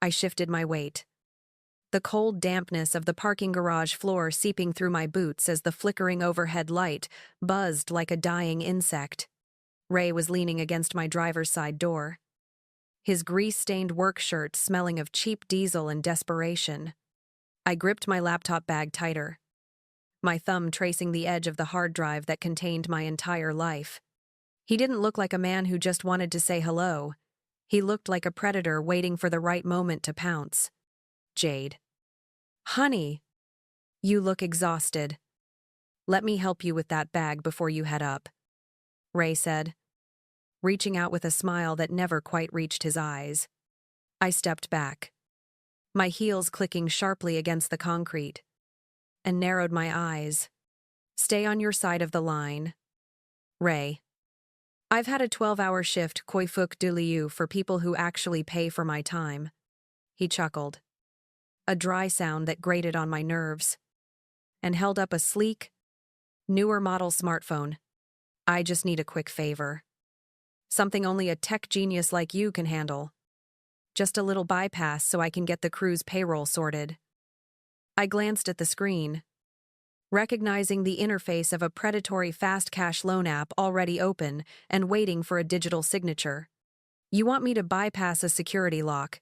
I shifted my weight. The cold dampness of the parking garage floor seeping through my boots as the flickering overhead light buzzed like a dying insect. Ray was leaning against my driver's side door, his grease-stained work shirt smelling of cheap diesel and desperation. I gripped my laptop bag tighter, my thumb tracing the edge of the hard drive that contained my entire life. He didn't look like a man who just wanted to say hello. He looked like a predator waiting for the right moment to pounce. Jade. Honey, you look exhausted. Let me help you with that bag before you head up, Ray said, reaching out with a smile that never quite reached his eyes. I stepped back, my heels clicking sharply against the concrete, and narrowed my eyes. Stay on your side of the line, Ray. I've had a 12-hour shift koifuk de liu for people who actually pay for my time. He chuckled, a dry sound that grated on my nerves, and held up a sleek, newer model smartphone. I just need a quick favor. Something only a tech genius like you can handle. Just a little bypass so I can get the crew's payroll sorted. I glanced at the screen, recognizing the interface of a predatory fast cash loan app already open and waiting for a digital signature. You want me to bypass a security lock?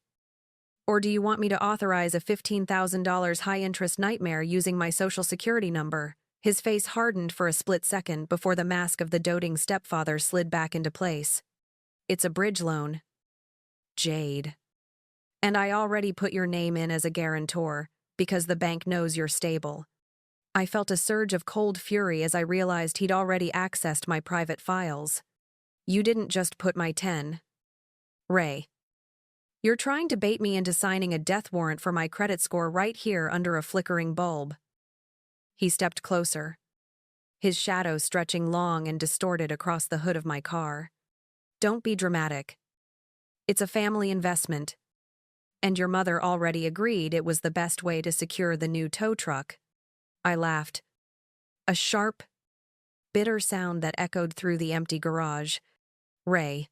Or do you want me to authorize a $15,000 high-interest nightmare using my social security number? His face hardened for a split second before the mask of the doting stepfather slid back into place. It's a bridge loan, Jade. And I already put your name in as a guarantor because the bank knows you're stable. I felt a surge of cold fury as I realized he'd already accessed my private files. You didn't just put my 10. Ray. You're trying to bait me into signing a death warrant for my credit score right here under a flickering bulb. He stepped closer, his shadow stretching long and distorted across the hood of my car. Don't be dramatic. It's a family investment, and your mother already agreed it was the best way to secure the new tow truck. I laughed, a sharp, bitter sound that echoed through the empty garage. Ray.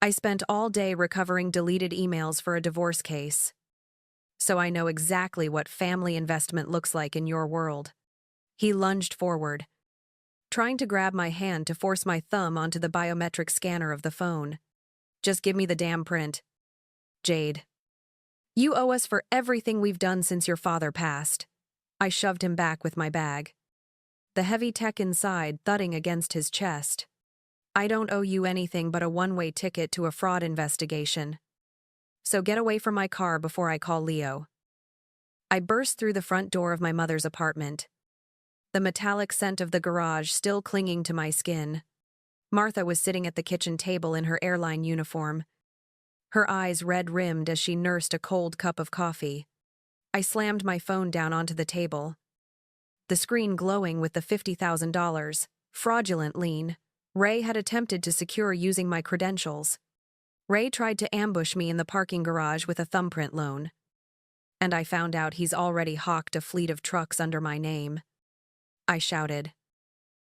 I spent all day recovering deleted emails for a divorce case, so I know exactly what family investment looks like in your world. He lunged forward, trying to grab my hand to force my thumb onto the biometric scanner of the phone. Just give me the damn print, Jade. You owe us for everything we've done since your father passed. I shoved him back with my bag, the heavy tech inside thudding against his chest. I don't owe you anything but a one-way ticket to a fraud investigation. So get away from my car before I call Leo. I burst through the front door of my mother's apartment, the metallic scent of the garage still clinging to my skin. Martha was sitting at the kitchen table in her airline uniform, her eyes red-rimmed as she nursed a cold cup of coffee. I slammed my phone down onto the table, the screen glowing with the $50,000, fraudulent lien Ray had attempted to secure using my credentials. Ray tried to ambush me in the parking garage with a thumbprint loan, and I found out he's already hawked a fleet of trucks under my name. I shouted,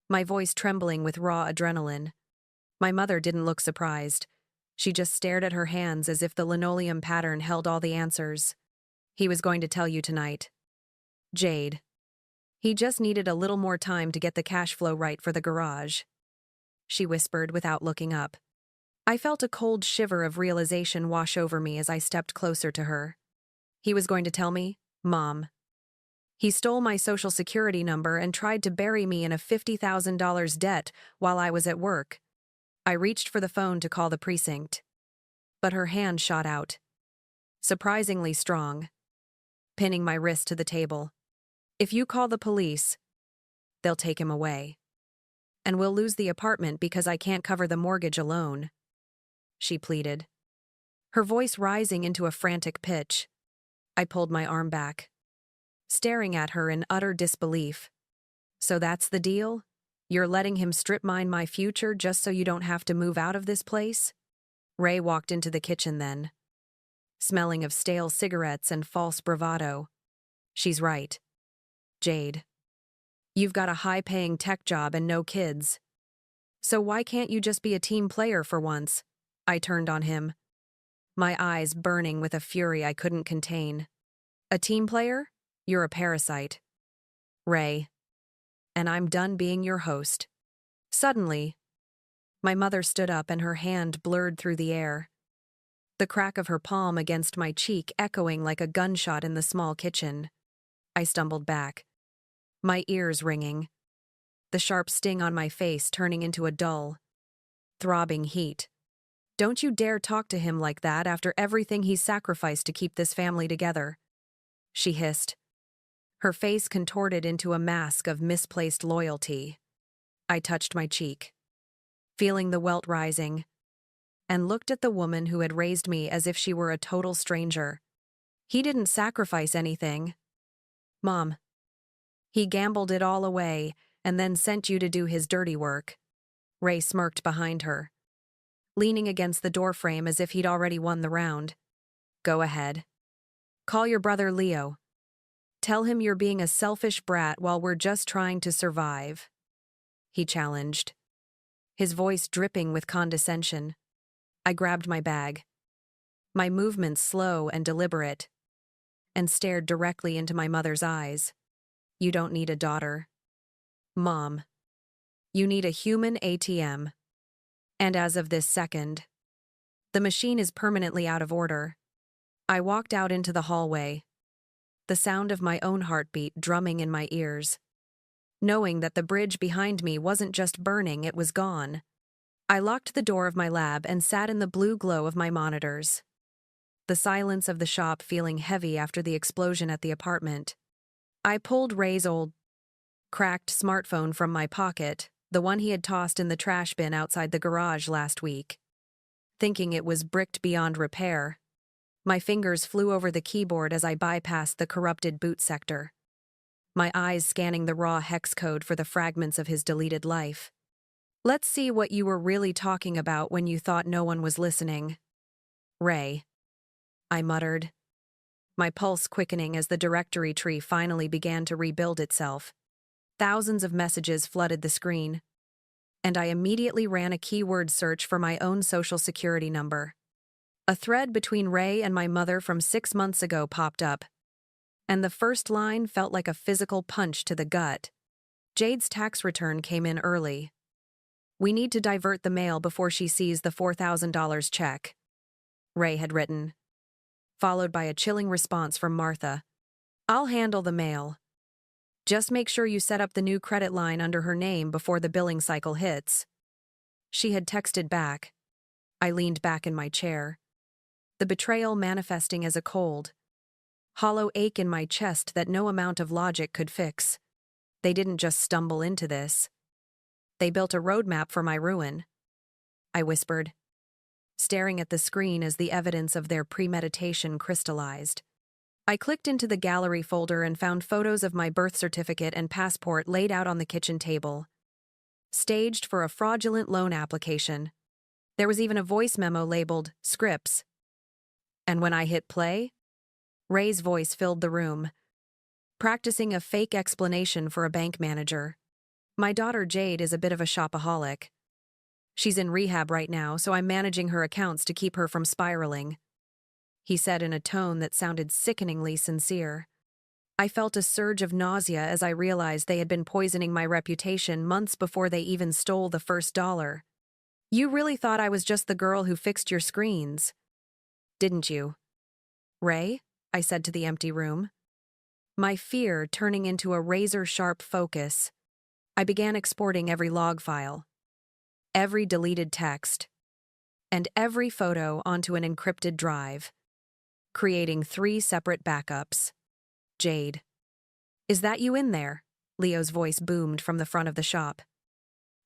my voice trembling with raw adrenaline. My mother didn't look surprised. She just stared at her hands as if the linoleum pattern held all the answers. He was going to tell you tonight, Jade. He just needed a little more time to get the cash flow right for the garage, she whispered without looking up. I felt a cold shiver of realization wash over me as I stepped closer to her. He was going to tell me, Mom. He stole my social security number and tried to bury me in a $50,000 debt while I was at work. I reached for the phone to call the precinct, but her hand shot out, surprisingly strong, pinning my wrist to the table. If you call the police, they'll take him away. And we'll lose the apartment because I can't cover the mortgage alone, she pleaded, her voice rising into a frantic pitch. I pulled my arm back, staring at her in utter disbelief. So that's the deal? You're letting him strip mine my future just so you don't have to move out of this place? Ray walked into the kitchen then, smelling of stale cigarettes and false bravado. She's right, Jade. You've got a high-paying tech job and no kids. So why can't you just be a team player for once? I turned on him, my eyes burning with a fury I couldn't contain. A team player? You're a parasite. Ray. And I'm done being your host. Suddenly, my mother stood up and her hand blurred through the air, the crack of her palm against my cheek echoing like a gunshot in the small kitchen. I stumbled back, my ears ringing, the sharp sting on my face turning into a dull, throbbing heat. Don't you dare talk to him like that after everything he's sacrificed to keep this family together, she hissed, her face contorted into a mask of misplaced loyalty. I touched my cheek, feeling the welt rising, and looked at the woman who had raised me as if she were a total stranger. He didn't sacrifice anything. Mom. He gambled it all away and then sent you to do his dirty work. Ray smirked behind her, leaning against the doorframe as if he'd already won the round. Go ahead. Call your brother Leo. Tell him you're being a selfish brat while we're just trying to survive, he challenged, his voice dripping with condescension. I grabbed my bag, my movements slow and deliberate, and stared directly into my mother's eyes. You don't need a daughter, Mom. You need a human ATM. And as of this second, the machine is permanently out of order. I walked out into the hallway, the sound of my own heartbeat drumming in my ears, knowing that the bridge behind me wasn't just burning, it was gone. I locked the door of my lab and sat in the blue glow of my monitors, the silence of the shop feeling heavy after the explosion at the apartment. I pulled Ray's old, cracked smartphone from my pocket, the one he had tossed in the trash bin outside the garage last week. Thinking it was bricked beyond repair, my fingers flew over the keyboard as I bypassed the corrupted boot sector, my eyes scanning the raw hex code for the fragments of his deleted life. Let's see what you were really talking about when you thought no one was listening. Ray, I muttered, my pulse quickening as the directory tree finally began to rebuild itself. Thousands of messages flooded the screen, and I immediately ran a keyword search for my own social security number. A thread between Ray and my mother from 6 months ago popped up, and the first line felt like a physical punch to the gut. Jade's tax return came in early. We need to divert the mail before she sees the $4,000 check, Ray had written, followed by a chilling response from Martha. I'll handle the mail. Just make sure you set up the new credit line under her name before the billing cycle hits. She had texted back. I leaned back in my chair, the betrayal manifesting as a cold, hollow ache in my chest that no amount of logic could fix. They didn't just stumble into this. They built a roadmap for my ruin, I whispered, staring at the screen as the evidence of their premeditation crystallized. I clicked into the gallery folder and found photos of my birth certificate and passport laid out on the kitchen table, staged for a fraudulent loan application. There was even a voice memo labeled Scripts. And when I hit play, Ray's voice filled the room, practicing a fake explanation for a bank manager. My daughter Jade is a bit of a shopaholic. She's in rehab right now, so I'm managing her accounts to keep her from spiraling, he said in a tone that sounded sickeningly sincere. I felt a surge of nausea as I realized they had been poisoning my reputation months before they even stole the first dollar. You really thought I was just the girl who fixed your screens, didn't you? Ray, I said to the empty room, my fear turning into a razor-sharp focus. I began exporting every log file, every deleted text, and every photo onto an encrypted drive, creating 3 separate backups. Jade. Is that you in there? Leo's voice boomed from the front of the shop,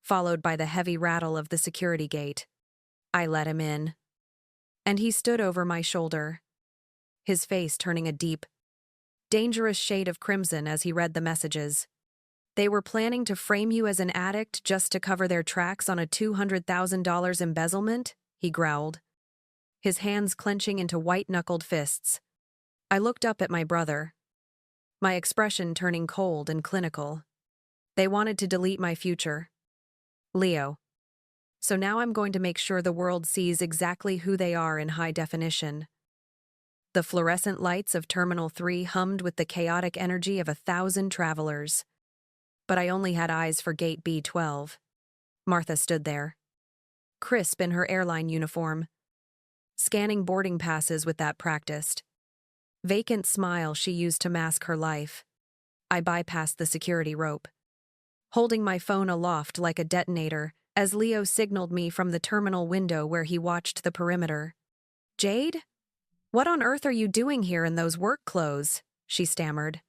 followed by the heavy rattle of the security gate. I let him in, and he stood over my shoulder, his face turning a deep, dangerous shade of crimson as he read the messages. They were planning to frame you as an addict just to cover their tracks on a $200,000 embezzlement, he growled, his hands clenching into white-knuckled fists. I looked up at my brother, my expression turning cold and clinical. They wanted to delete my future. Leo. So now I'm going to make sure the world sees exactly who they are in high definition. The fluorescent lights of Terminal 3 hummed with the chaotic energy of 1,000 travelers. But I only had eyes for Gate B12. Martha stood there, crisp in her airline uniform, scanning boarding passes with that practiced, vacant smile she used to mask her life. I bypassed the security rope, holding my phone aloft like a detonator as Leo signaled me from the terminal window where he watched the perimeter. "Jade? What on earth are you doing here in those work clothes?" she stammered,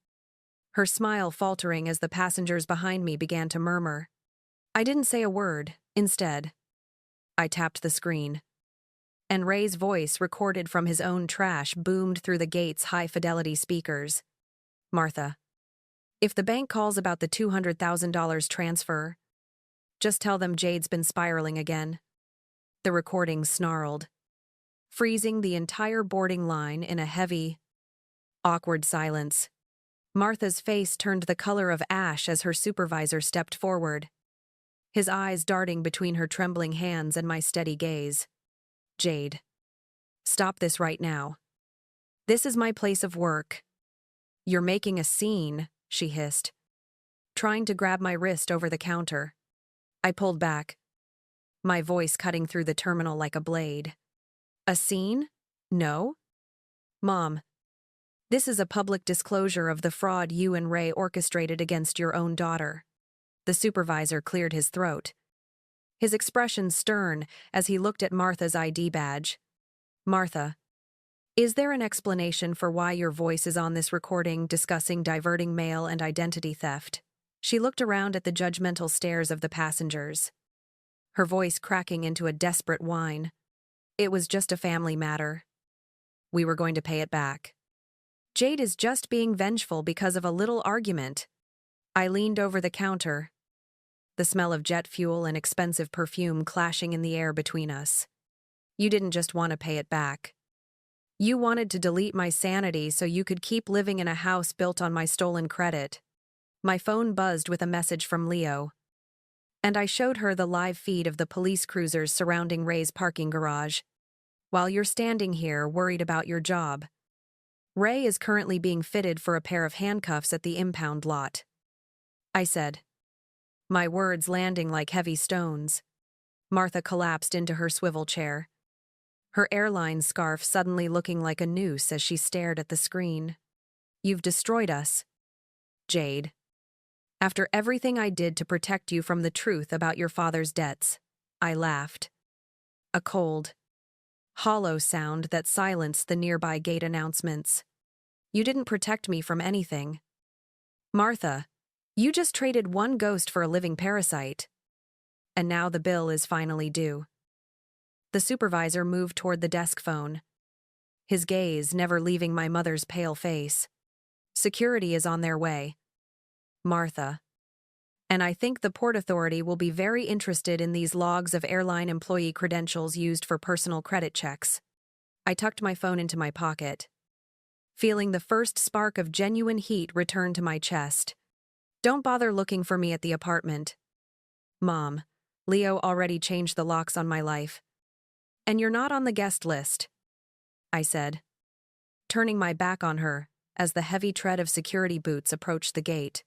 her smile faltering as the passengers behind me began to murmur. I didn't say a word. Instead, I tapped the screen, and Ray's voice, recorded from his own trash, boomed through the gate's high-fidelity speakers. "Martha, if the bank calls about the $200,000 transfer, just tell them Jade's been spiraling again." The recording snarled, freezing the entire boarding line in a heavy, awkward silence. Martha's face turned the color of ash as her supervisor stepped forward, his eyes darting between her trembling hands and my steady gaze. "Jade, stop this right now. This is my place of work." "You're making a scene," she hissed, trying to grab my wrist over the counter. I pulled back, my voice cutting through the terminal like a blade. "A scene? No? Mom, this is a public disclosure of the fraud you and Ray orchestrated against your own daughter." The supervisor cleared his throat, his expression stern as he looked at Martha's ID badge. "Martha, is there an explanation for why your voice is on this recording discussing diverting mail and identity theft?" She looked around at the judgmental stares of the passengers, her voice cracking into a desperate whine. "It was just a family matter. We were going to pay it back. Jade is just being vengeful because of a little argument." I leaned over the counter, the smell of jet fuel and expensive perfume clashing in the air between us. "You didn't just want to pay it back. You wanted to delete my sanity so you could keep living in a house built on my stolen credit." My phone buzzed with a message from Leo, and I showed her the live feed of the police cruisers surrounding Ray's parking garage. "While you're standing here worried about your job, Ray is currently being fitted for a pair of handcuffs at the impound lot," I said, my words landing like heavy stones. Martha collapsed into her swivel chair, her airline scarf suddenly looking like a noose as she stared at the screen. "You've destroyed us, Jade. After everything I did to protect you from the truth about your father's debts." I laughed, a cold, hollow sound that silenced the nearby gate announcements. "You didn't protect me from anything. Martha, you just traded one ghost for a living parasite. And now the bill is finally due." The supervisor moved toward the desk phone, his gaze never leaving my mother's pale face. "Security is on their way, Martha. And I think the Port Authority will be very interested in these logs of airline employee credentials used for personal credit checks." I tucked my phone into my pocket, feeling the first spark of genuine heat return to my chest. "Don't bother looking for me at the apartment. Mom, Leo already changed the locks on my life. And you're not on the guest list," I said, turning my back on her as the heavy tread of security boots approached the gate.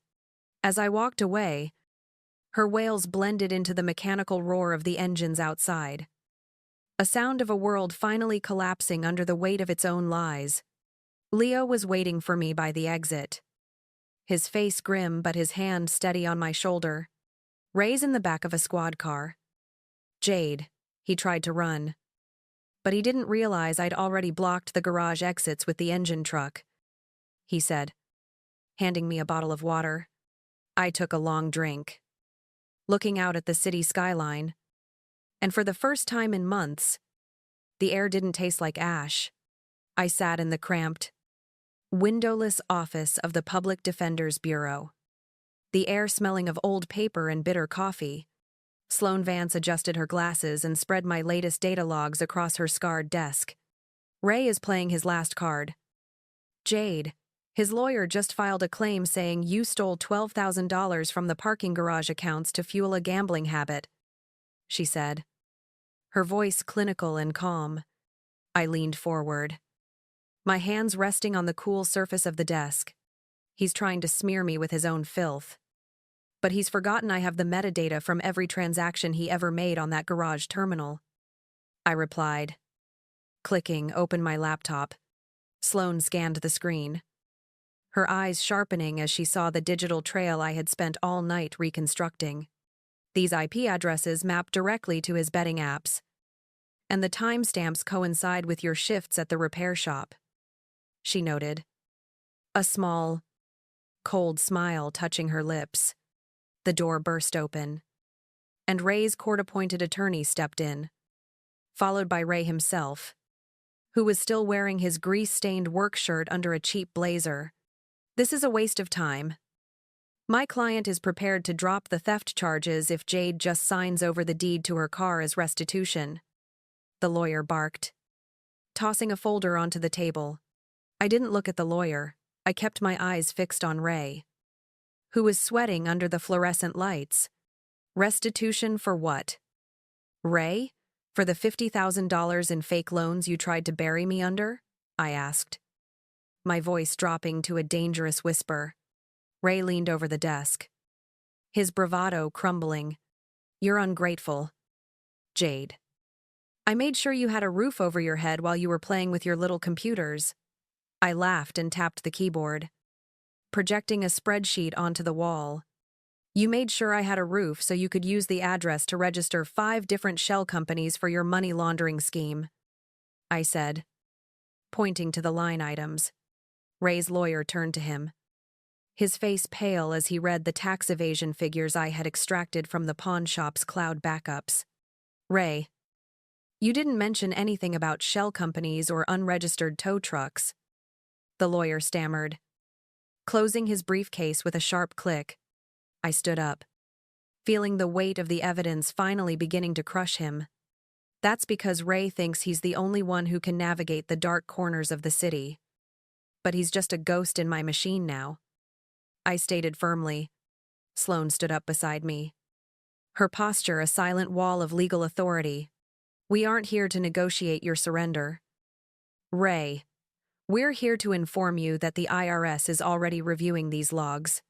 As I walked away, her wails blended into the mechanical roar of the engines outside, a sound of a world finally collapsing under the weight of its own lies. Leo was waiting for me by the exit, his face grim but his hand steady on my shoulder. Ray's in the back of a squad car. "Jade," he tried to run, but he didn't realize I'd already blocked the garage exits with the engine truck, he said, handing me a bottle of water. I took a long drink, looking out at the city skyline, and for the first time in months, the air didn't taste like ash. I sat in the cramped, windowless office of the Public Defender's Bureau, the air smelling of old paper and bitter coffee. Sloan Vance adjusted her glasses and spread my latest data logs across her scarred desk. "Ray is playing his last card. Jade, his lawyer just filed a claim saying you stole $12,000 from the parking garage accounts to fuel a gambling habit," she said, her voice clinical and calm. I leaned forward, my hands resting on the cool surface of the desk. He's trying to smear me with his own filth. But he's forgotten I have the metadata from every transaction he ever made on that garage terminal. I replied. Clicking, open my laptop. Sloane scanned the screen, her eyes sharpening as she saw the digital trail I had spent all night reconstructing. These IP addresses map directly to his betting apps, and the timestamps coincide with your shifts at the repair shop, she noted, a small, cold smile touching her lips. The door burst open, and Ray's court-appointed attorney stepped in, followed by Ray himself, who was still wearing his grease-stained work shirt under a cheap blazer. This is a waste of time. My client is prepared to drop the theft charges if Jade just signs over the deed to her car as restitution, the lawyer barked, tossing a folder onto the table. I didn't look at the lawyer. I kept my eyes fixed on Ray, who was sweating under the fluorescent lights. Restitution for what? Ray? For the $50,000 in fake loans you tried to bury me under? I asked, my voice dropping to a dangerous whisper. Ray leaned over the desk, his bravado crumbling. You're ungrateful, Jade. I made sure you had a roof over your head while you were playing with your little computers. I laughed and tapped the keyboard, projecting a spreadsheet onto the wall. You made sure I had a roof so you could use the address to register 5 different shell companies for your money laundering scheme, I said, pointing to the line items. Ray's lawyer turned to him, his face pale as he read the tax evasion figures I had extracted from the pawn shop's cloud backups. Ray, you didn't mention anything about shell companies or unregistered tow trucks, the lawyer stammered. Closing his briefcase with a sharp click, I stood up, feeling the weight of the evidence finally beginning to crush him. That's because Ray thinks he's the only one who can navigate the dark corners of the city. But he's just a ghost in my machine now, I stated firmly. Sloane stood up beside me, her posture a silent wall of legal authority. We aren't here to negotiate your surrender, Ray. We're here to inform you that the IRS is already reviewing these logs,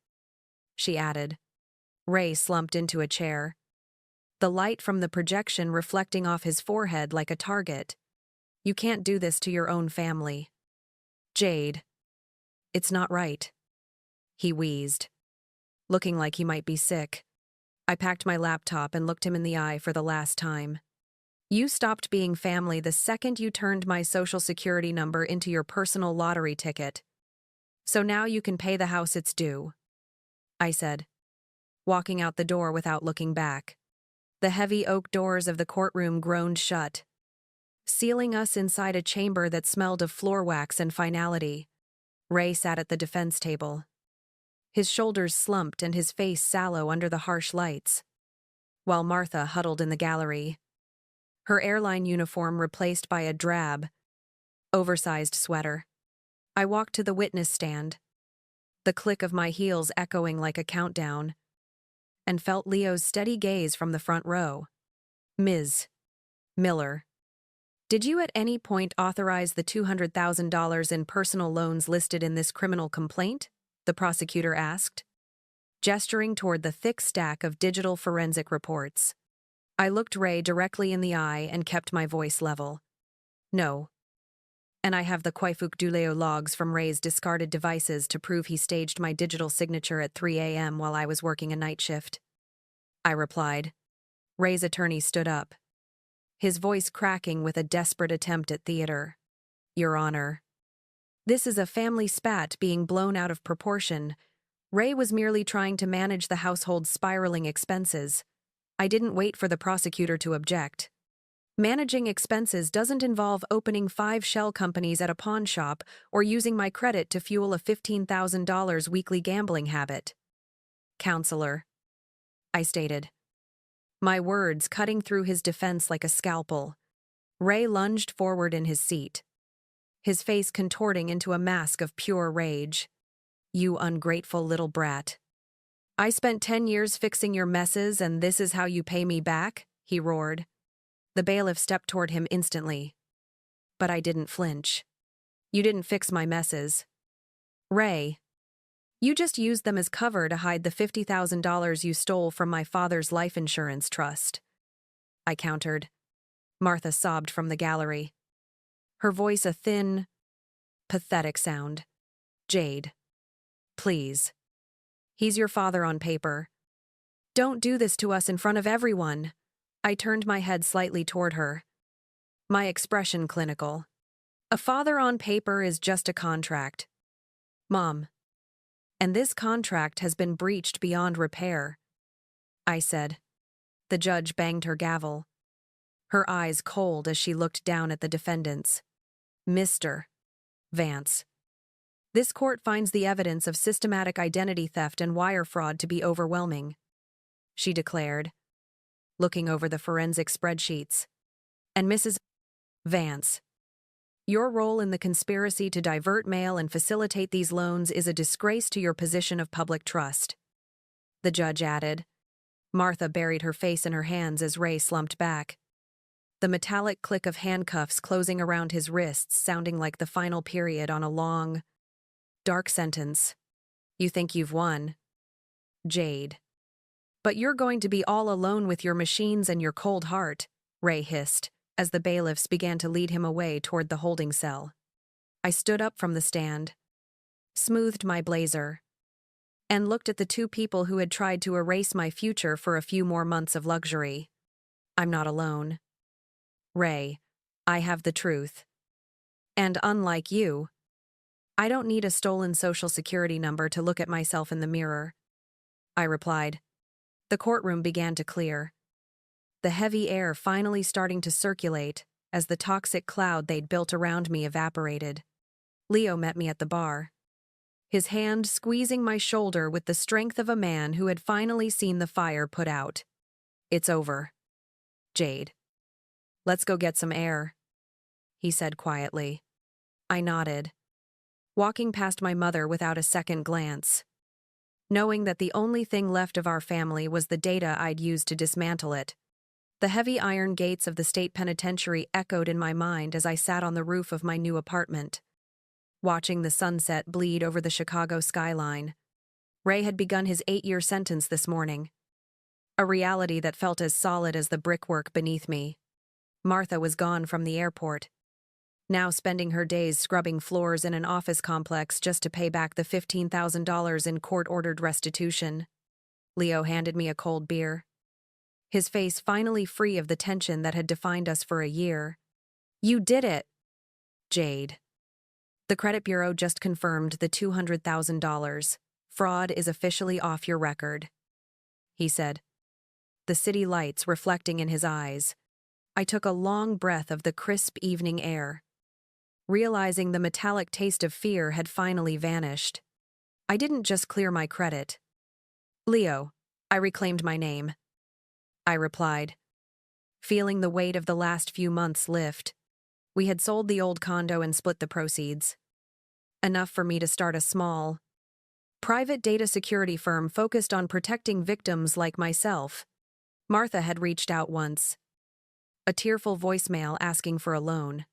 she added. Ray slumped into a chair, the light from the projection reflecting off his forehead like a target. You can't do this to your own family. Jade. It's not right, he wheezed, looking like he might be sick. I packed my laptop and looked him in the eye for the last time. You stopped being family the second you turned my social security number into your personal lottery ticket. So now you can pay the house its due, I said, walking out the door without looking back. The heavy oak doors of the courtroom groaned shut, sealing us inside a chamber that smelled of floor wax and finality. Ray sat at the defense table, his shoulders slumped and his face sallow under the harsh lights, while Martha huddled in the gallery, her airline uniform replaced by a drab, oversized sweater. I walked to the witness stand, the click of my heels echoing like a countdown, and felt Leo's steady gaze from the front row. Ms. Miller, did you at any point authorize the $200,000 in personal loans listed in this criminal complaint? The prosecutor asked, gesturing toward the thick stack of digital forensic reports. I looked Ray directly in the eye and kept my voice level. No. And I have the Koifuk Duleo logs from Ray's discarded devices to prove he staged my digital signature at 3 a.m. while I was working a night shift, I replied. Ray's attorney stood up, his voice cracking with a desperate attempt at theater. Your Honor, this is a family spat being blown out of proportion. Ray was merely trying to manage the household's spiraling expenses. I didn't wait for the prosecutor to object. Managing expenses doesn't involve opening 5 shell companies at a pawn shop or using my credit to fuel a $15,000 weekly gambling habit. Counselor, I stated, my words cutting through his defense like a scalpel. Ray lunged forward in his seat, his face contorting into a mask of pure rage. You ungrateful little brat. I spent 10 years fixing your messes and this is how you pay me back? He roared. The bailiff stepped toward him instantly. But I didn't flinch. You didn't fix my messes. Ray, you just used them as cover to hide the $50,000 you stole from my father's life insurance trust. I countered. Martha sobbed from the gallery. Her voice a thin, pathetic sound. Jade. Please. He's your father on paper. Don't do this to us in front of everyone. I turned my head slightly toward her. My expression clinical. A father on paper is just a contract. Mom. And this contract has been breached beyond repair. I said. The judge banged her gavel. Her eyes cold as she looked down at the defendants. Mr. Vance. This court finds the evidence of systematic identity theft and wire fraud to be overwhelming, she declared, looking over the forensic spreadsheets. And Mrs. Vance, your role in the conspiracy to divert mail and facilitate these loans is a disgrace to your position of public trust. The judge added. Martha buried her face in her hands as Ray slumped back. The metallic click of handcuffs closing around his wrists sounding like the final period on a long, dark sentence. You think you've won, Jade. But you're going to be all alone with your machines and your cold heart, Ray hissed, as the bailiffs began to lead him away toward the holding cell. I stood up from the stand, smoothed my blazer, and looked at the two people who had tried to erase my future for a few more months of luxury. I'm not alone. Ray, I have the truth. And unlike you, I don't need a stolen social security number to look at myself in the mirror. I replied. The courtroom began to clear, the heavy air finally starting to circulate as the toxic cloud they'd built around me evaporated. Leo met me at the bar, his hand squeezing my shoulder with the strength of a man who had finally seen the fire put out. It's over, Jade. Let's go get some air, he said quietly. I nodded, walking past my mother without a second glance, knowing that the only thing left of our family was the data I'd used to dismantle it. The heavy iron gates of the state penitentiary echoed in my mind as I sat on the roof of my new apartment, watching the sunset bleed over the Chicago skyline. Ray had begun his 8-year sentence this morning, a reality that felt as solid as the brickwork beneath me. Martha was gone from the airport, now spending her days scrubbing floors in an office complex just to pay back the $15,000 in court-ordered restitution. Leo handed me a cold beer, his face finally free of the tension that had defined us for a year. You did it, Jade. The credit bureau just confirmed the $200,000. Fraud is officially off your record, he said, the city lights reflecting in his eyes. I took a long breath of the crisp evening air, realizing the metallic taste of fear had finally vanished. I didn't just clear my credit. Leo, I reclaimed my name, I replied, feeling the weight of the last few months lift. We had sold the old condo and split the proceeds. Enough for me to start a small, private data security firm focused on protecting victims like myself. Martha had reached out once, a tearful voicemail asking for a loan.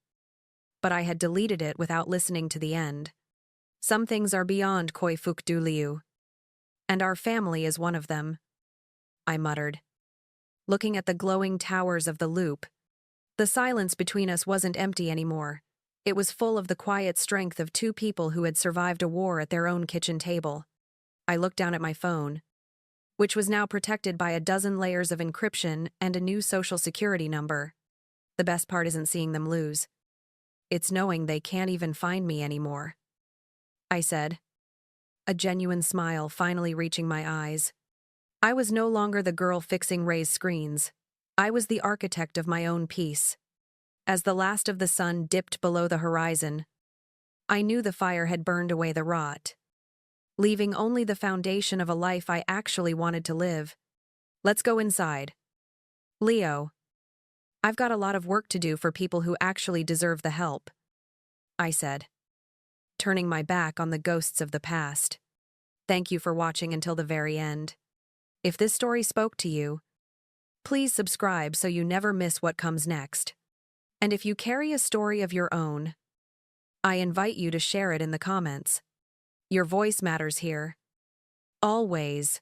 But I had deleted it without listening to the end. Some things are beyond koi fuk du liu, and our family is one of them, I muttered, looking at the glowing towers of the loop. The silence between us wasn't empty anymore. It was full of the quiet strength of two people who had survived a war at their own kitchen table. I looked down at my phone, which was now protected by a dozen layers of encryption and a new social security number. The best part isn't seeing them lose. It's knowing they can't even find me anymore, I said, a genuine smile finally reaching my eyes. I was no longer the girl fixing Ray's screens. I was the architect of my own peace. As the last of the sun dipped below the horizon, I knew the fire had burned away the rot, leaving only the foundation of a life I actually wanted to live. Let's go inside. Leo, I've got a lot of work to do for people who actually deserve the help, I said, turning my back on the ghosts of the past. Thank you for watching until the very end. If this story spoke to you, Please subscribe so you never miss what comes next. And if you carry a story of your own, I invite you to share it in the comments. Your voice matters here. Always.